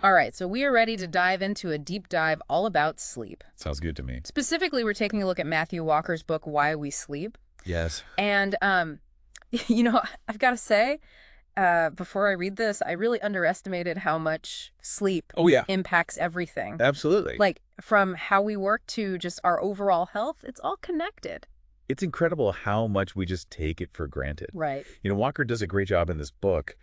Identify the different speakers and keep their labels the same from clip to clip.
Speaker 1: All right, so we are ready to dive into a deep dive all about sleep.
Speaker 2: Sounds good to me.
Speaker 1: Specifically, we're taking a look at Matthew Walker's book, Why We Sleep.
Speaker 2: Yes.
Speaker 1: And, I've got to say, before I read this, I really underestimated how much sleep
Speaker 2: Oh, yeah.
Speaker 1: impacts everything.
Speaker 2: Absolutely.
Speaker 1: Like, from how we work to just our overall health, it's all connected.
Speaker 2: It's incredible how much we just take it for granted.
Speaker 1: Right.
Speaker 2: Walker does a great job in this book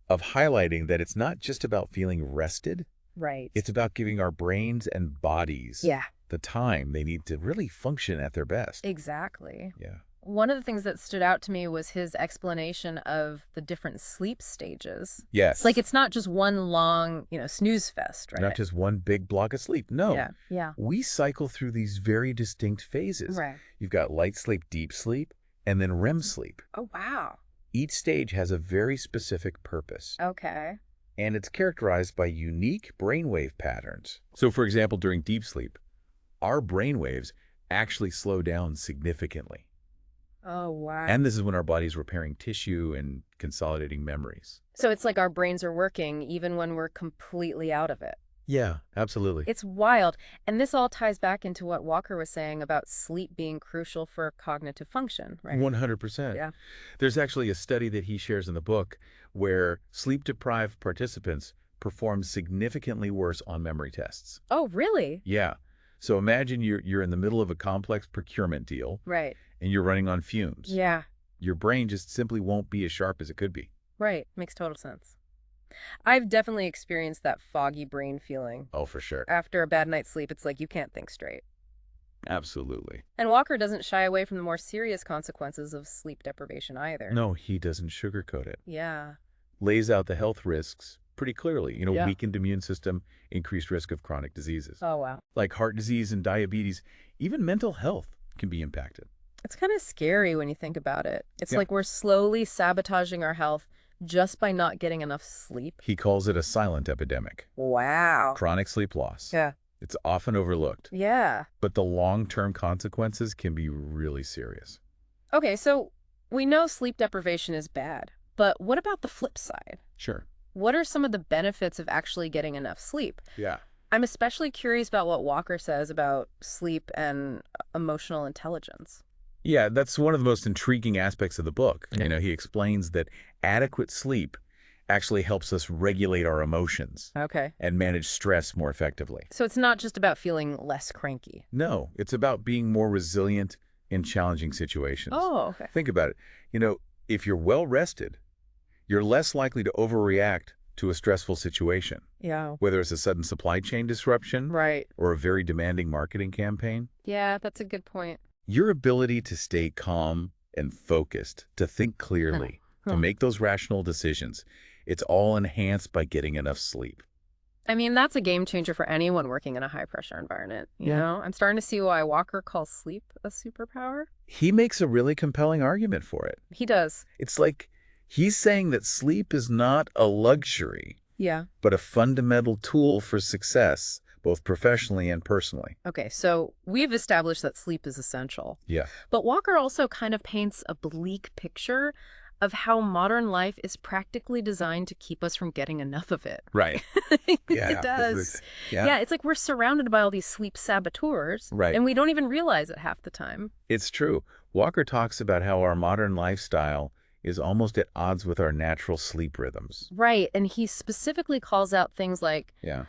Speaker 2: of highlighting that it's not just about feeling rested.
Speaker 1: Right.
Speaker 2: It's about giving our brains and bodies
Speaker 1: Yeah,
Speaker 2: the time they need to really function at their best.
Speaker 1: exactly.
Speaker 2: Yeah.
Speaker 1: One of the things that stood out to me was his explanation of the different sleep stages.
Speaker 2: Yes.
Speaker 1: Like, it's not just one long, snooze fest, right?
Speaker 2: Not just one big block of sleep. No.
Speaker 1: Yeah, yeah.
Speaker 2: We cycle through these very distinct phases.
Speaker 1: Right.
Speaker 2: You've got light sleep, deep sleep, and then REM sleep.
Speaker 1: Oh, wow.
Speaker 2: Each stage has a very specific purpose.
Speaker 1: Okay.
Speaker 2: And it's characterized by unique brainwave patterns. So, for example, during deep sleep, our brainwaves actually slow down significantly.
Speaker 1: Oh, wow.
Speaker 2: And this is when our body's repairing tissue and consolidating memories.
Speaker 1: So it's like our brains are working even when we're completely out of it.
Speaker 2: Yeah, absolutely.
Speaker 1: It's wild. And this all ties back into what Walker was saying about sleep being crucial for cognitive function, right?
Speaker 2: 100%.
Speaker 1: Yeah.
Speaker 2: There's actually a study that he shares in the book where sleep-deprived participants perform significantly worse on memory tests.
Speaker 1: Oh, really?
Speaker 2: Yeah. So imagine you're in the middle of a complex procurement deal
Speaker 1: Right.
Speaker 2: and you're running on fumes.
Speaker 1: Yeah.
Speaker 2: Your brain just simply won't be as sharp as it could be.
Speaker 1: Right. Makes total sense. I've definitely experienced that foggy brain feeling.
Speaker 2: Oh, for sure.
Speaker 1: After a bad night's sleep, it's like you can't think straight.
Speaker 2: Absolutely.
Speaker 1: And Walker doesn't shy away from the more serious consequences of sleep deprivation either.
Speaker 2: No, he doesn't sugarcoat it.
Speaker 1: Yeah.
Speaker 2: Lays out the health risks pretty clearly.
Speaker 1: Yeah.
Speaker 2: Weakened immune system, increased risk of chronic diseases.
Speaker 1: Oh, wow.
Speaker 2: Like heart disease and diabetes, even mental health can be impacted.
Speaker 1: It's kind of scary when you think about it. It's
Speaker 2: Yeah.
Speaker 1: like we're slowly sabotaging our health just by not getting enough sleep.
Speaker 2: He calls it a silent epidemic.
Speaker 1: Wow.
Speaker 2: Chronic sleep loss.
Speaker 1: Yeah.
Speaker 2: It's often overlooked,
Speaker 1: Yeah.
Speaker 2: but the long-term consequences can be really serious.
Speaker 1: Okay, so we know sleep deprivation is bad, but what about the flip side?
Speaker 2: Sure.
Speaker 1: What are some of the benefits of actually getting enough sleep?
Speaker 2: Yeah.
Speaker 1: I'm especially curious about what Walker says about sleep and emotional intelligence.
Speaker 2: Yeah, that's one of the most intriguing aspects of the book. He explains that adequate sleep actually helps us regulate our emotions
Speaker 1: Okay.
Speaker 2: and manage stress more effectively.
Speaker 1: So it's not just about feeling less cranky.
Speaker 2: No, it's about being more resilient in challenging situations.
Speaker 1: Oh, okay.
Speaker 2: Think about it. If you're well rested, you're less likely to overreact to a stressful situation,
Speaker 1: Yeah.
Speaker 2: whether it's a sudden supply chain disruption
Speaker 1: Right.
Speaker 2: or a very demanding marketing campaign.
Speaker 1: Yeah, that's a good point.
Speaker 2: Your ability to stay calm and focused, to think clearly, to make those rational decisions, it's all enhanced by getting enough sleep.
Speaker 1: I mean, that's a game changer for anyone working in a high-pressure environment, you
Speaker 2: Yeah.
Speaker 1: know? I'm starting to see why Walker calls sleep a superpower.
Speaker 2: He makes a really compelling argument for it.
Speaker 1: He does.
Speaker 2: It's like he's saying that sleep is not a luxury,
Speaker 1: Yeah.
Speaker 2: but a fundamental tool for success, both professionally and personally.
Speaker 1: Okay, so we've established that sleep is essential.
Speaker 2: Yeah.
Speaker 1: But Walker also kind of paints a bleak picture of how modern life is practically designed to keep us from getting enough of it.
Speaker 2: Right. Yeah.
Speaker 1: It does.
Speaker 2: Yeah.
Speaker 1: Yeah, it's like we're surrounded by all these sleep saboteurs,
Speaker 2: Right.
Speaker 1: and we don't even realize it half the time.
Speaker 2: It's true. Walker talks about how our modern lifestyle is almost at odds with our natural sleep rhythms.
Speaker 1: Right, and he specifically calls out things like,
Speaker 2: Yeah.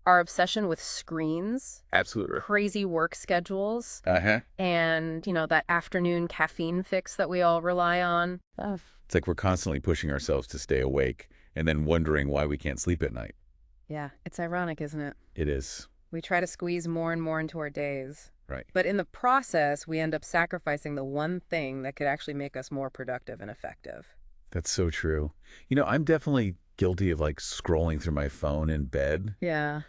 Speaker 1: our obsession with screens,
Speaker 2: Absolutely.
Speaker 1: crazy work schedules,
Speaker 2: Uh-huh.
Speaker 1: and, that afternoon caffeine fix that we all rely on.
Speaker 2: It's like we're constantly pushing ourselves to stay awake and then wondering why we can't sleep at night.
Speaker 1: Yeah, it's ironic, isn't it?
Speaker 2: It is.
Speaker 1: We try to squeeze more and more into our days.
Speaker 2: Right.
Speaker 1: But in the process, we end up sacrificing the one thing that could actually make us more productive and effective.
Speaker 2: That's so true. I'm definitely guilty of scrolling through my phone in bed.
Speaker 1: Yeah.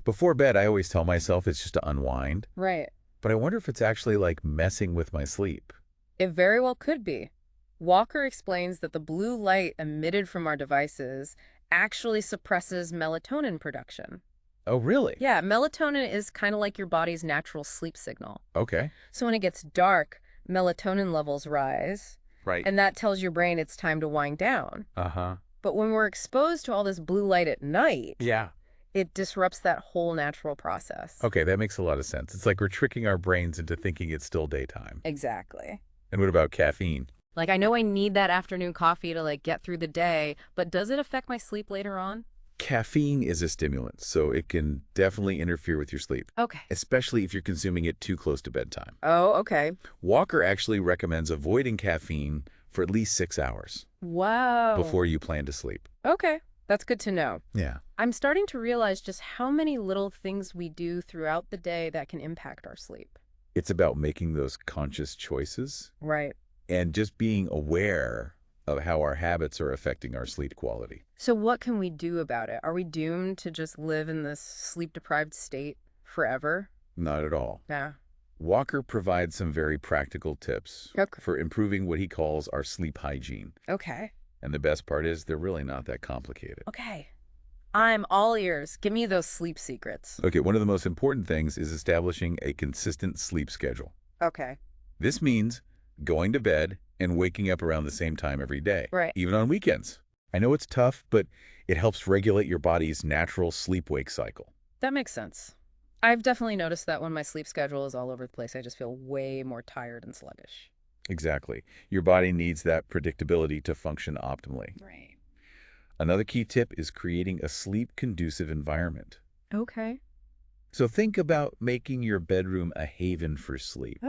Speaker 2: Before bed, I always tell myself it's just to unwind.
Speaker 1: Right.
Speaker 2: But I wonder if it's actually messing with my sleep.
Speaker 1: It very well could be. Walker explains that the blue light emitted from our devices actually suppresses melatonin production.
Speaker 2: Oh, really?
Speaker 1: Yeah, melatonin is kind of like your body's natural sleep signal.
Speaker 2: Okay.
Speaker 1: So when it gets dark, melatonin levels rise,
Speaker 2: Right.
Speaker 1: and that tells your brain it's time to wind down.
Speaker 2: Uh-huh.
Speaker 1: But when we're exposed to all this blue light at night,
Speaker 2: Yeah.
Speaker 1: it disrupts that whole natural process.
Speaker 2: Okay, that makes a lot of sense. It's like we're tricking our brains into thinking it's still daytime.
Speaker 1: Exactly.
Speaker 2: And what about caffeine?
Speaker 1: Like, I know I need that afternoon coffee to, like, get through the day, but does it affect my sleep later on?
Speaker 2: Caffeine is a stimulant, so it can definitely interfere with your sleep,
Speaker 1: Okay.
Speaker 2: especially if you're consuming it too close to bedtime.
Speaker 1: Oh, okay.
Speaker 2: Walker actually recommends avoiding caffeine for at least 6 hours
Speaker 1: Wow.
Speaker 2: before you plan to sleep.
Speaker 1: Okay. That's good to know.
Speaker 2: Yeah.
Speaker 1: I'm starting to realize just how many little things we do throughout the day that can impact our sleep.
Speaker 2: It's about making those conscious choices
Speaker 1: Right.
Speaker 2: and just being aware of how our habits are affecting our sleep quality.
Speaker 1: So what can we do about it? Are we doomed to just live in this sleep-deprived state forever?
Speaker 2: Not at all.
Speaker 1: Yeah.
Speaker 2: Walker provides some very practical tips
Speaker 1: Okay.
Speaker 2: for improving what he calls our sleep hygiene.
Speaker 1: Okay.
Speaker 2: And the best part is they're really not that complicated.
Speaker 1: Okay. I'm all ears. Give me those sleep secrets.
Speaker 2: Okay, one of the most important things is establishing a consistent sleep schedule.
Speaker 1: Okay.
Speaker 2: This means going to bed and waking up around the same time every day,
Speaker 1: Right.
Speaker 2: even on weekends. I know it's tough, but it helps regulate your body's natural sleep-wake cycle.
Speaker 1: That makes sense. I've definitely noticed that when my sleep schedule is all over the place, I just feel way more tired and sluggish.
Speaker 2: Exactly. Your body needs that predictability to function optimally.
Speaker 1: Right.
Speaker 2: Another key tip is creating a sleep-conducive environment.
Speaker 1: Okay.
Speaker 2: So think about making your bedroom a haven for sleep.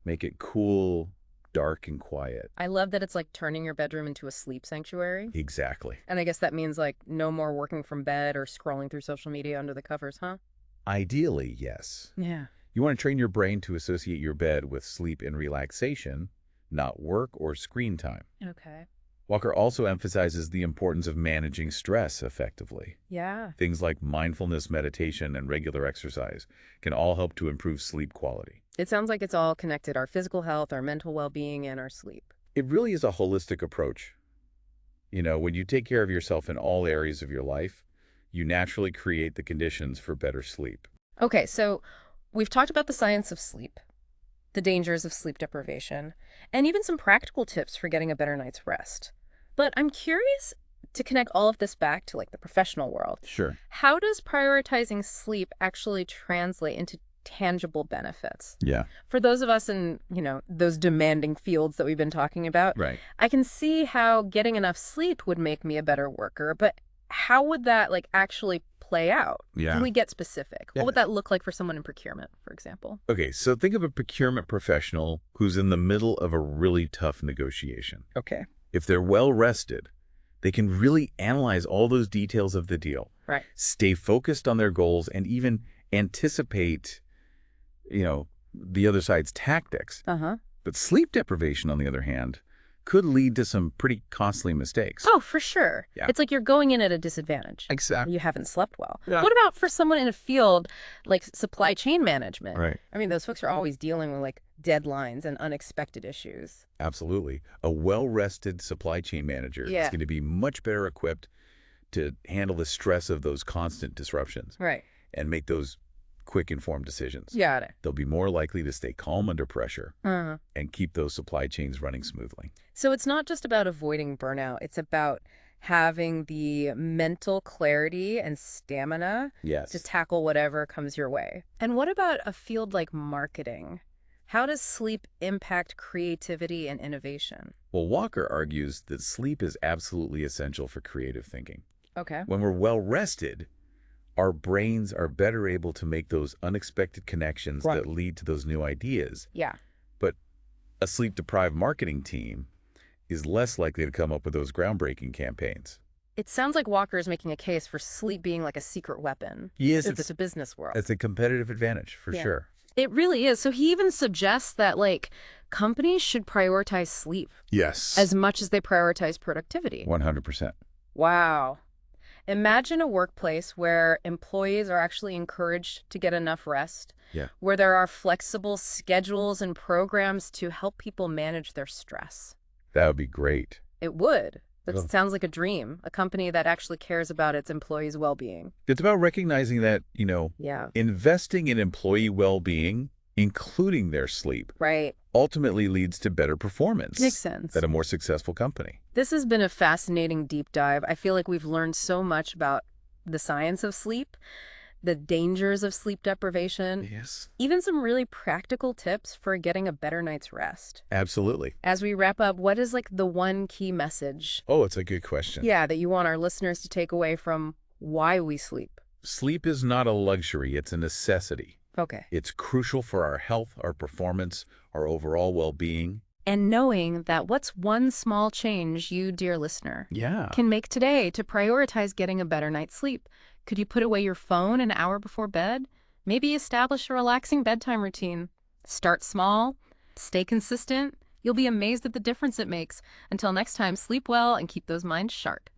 Speaker 2: Make it cool, dark, and quiet.
Speaker 1: I love that it's like turning your bedroom into a sleep sanctuary.
Speaker 2: Exactly.
Speaker 1: And I guess that means like no more working from bed or scrolling through social media under the covers, huh?
Speaker 2: Ideally, yes.
Speaker 1: Yeah.
Speaker 2: You want to train your brain to associate your bed with sleep and relaxation, not work or screen time.
Speaker 1: Okay.
Speaker 2: Walker also emphasizes the importance of managing stress effectively.
Speaker 1: Yeah.
Speaker 2: Things like mindfulness meditation and regular exercise can all help to improve sleep quality.
Speaker 1: It sounds like it's all connected, our physical health, our mental well-being, and our sleep.
Speaker 2: It really is a holistic approach. You know, when you take care of yourself in all areas of your life, you naturally create the conditions for better sleep.
Speaker 1: Okay, so we've talked about the science of sleep, the dangers of sleep deprivation, and even some practical tips for getting a better night's rest. But I'm curious to connect all of this back to like the professional world.
Speaker 2: Sure.
Speaker 1: How does prioritizing sleep actually translate into tangible benefits?
Speaker 2: Yeah.
Speaker 1: For those of us in, those demanding fields that we've been talking about,
Speaker 2: Right.
Speaker 1: I can see how getting enough sleep would make me a better worker, but how would that like actually play out?
Speaker 2: Yeah.
Speaker 1: Can we get specific?
Speaker 2: Yeah.
Speaker 1: What would that look like for someone in procurement, for example?
Speaker 2: Okay, so think of a procurement professional who's in the middle of a really tough negotiation.
Speaker 1: Okay.
Speaker 2: If they're well rested, they can really analyze all those details of the deal,
Speaker 1: Right.
Speaker 2: stay focused on their goals, and even anticipate, the other side's tactics.
Speaker 1: Uh-huh.
Speaker 2: But sleep deprivation, on the other hand, could lead to some pretty costly mistakes.
Speaker 1: Oh, for sure.
Speaker 2: Yeah.
Speaker 1: It's like you're going in at a disadvantage.
Speaker 2: Exactly.
Speaker 1: You haven't slept well.
Speaker 2: Yeah.
Speaker 1: What about for someone in a field like supply chain management?
Speaker 2: Right.
Speaker 1: I mean, those folks are always dealing with like deadlines and unexpected issues.
Speaker 2: Absolutely. A well-rested supply chain manager is
Speaker 1: Yeah.
Speaker 2: going to be much better equipped to handle the stress of those constant disruptions
Speaker 1: Right.
Speaker 2: and make those quick, informed decisions.
Speaker 1: Got it.
Speaker 2: They'll be more likely to stay calm under pressure
Speaker 1: Uh-huh.
Speaker 2: and keep those supply chains running smoothly.
Speaker 1: So it's not just about avoiding burnout. It's about having the mental clarity and stamina
Speaker 2: Yes.
Speaker 1: to tackle whatever comes your way. And what about a field like marketing? How does sleep impact creativity and innovation?
Speaker 2: Well, Walker argues that sleep is absolutely essential for creative thinking.
Speaker 1: Okay.
Speaker 2: When we're well rested, our brains are better able to make those unexpected connections
Speaker 1: Right.
Speaker 2: that lead to those new ideas.
Speaker 1: Yeah.
Speaker 2: But a sleep-deprived marketing team is less likely to come up with those groundbreaking campaigns.
Speaker 1: It sounds like Walker is making a case for sleep being like a secret weapon.
Speaker 2: Yes,
Speaker 1: If it's a business world.
Speaker 2: it's a competitive advantage for
Speaker 1: Yeah.
Speaker 2: sure.
Speaker 1: It really is. So he even suggests that like companies should prioritize sleep
Speaker 2: Yes.
Speaker 1: as much as they prioritize productivity.
Speaker 2: 100%.
Speaker 1: Wow. Imagine a workplace where employees are actually encouraged to get enough rest,
Speaker 2: Yeah.
Speaker 1: where there are flexible schedules and programs to help people manage their stress.
Speaker 2: That would be great.
Speaker 1: It would. That
Speaker 2: Yeah.
Speaker 1: sounds like a dream, a company that actually cares about its employees' well-being.
Speaker 2: It's about recognizing that,
Speaker 1: Yeah.
Speaker 2: investing in employee well-being, including their sleep,
Speaker 1: Right.
Speaker 2: ultimately leads to better
Speaker 1: Makes
Speaker 2: performance
Speaker 1: sense.
Speaker 2: at a more successful company.
Speaker 1: This has been a fascinating deep dive. I feel like we've learned so much about the science of sleep, the dangers of sleep deprivation,
Speaker 2: Yes.
Speaker 1: even some really practical tips for getting a better night's rest.
Speaker 2: Absolutely.
Speaker 1: As we wrap up, what is like the one key message,
Speaker 2: Oh, it's a good question.
Speaker 1: yeah, that you want our listeners to take away from why we sleep?
Speaker 2: Sleep is not a luxury, it's a necessity.
Speaker 1: Okay.
Speaker 2: It's crucial for our health, our performance, our overall well-being.
Speaker 1: And knowing that what's one small change you, dear listener,
Speaker 2: Yeah.
Speaker 1: can make today to prioritize getting a better night's sleep. Could you put away your phone an hour before bed? Maybe establish a relaxing bedtime routine. Start small, stay consistent. You'll be amazed at the difference it makes. Until next time, sleep well and keep those minds sharp.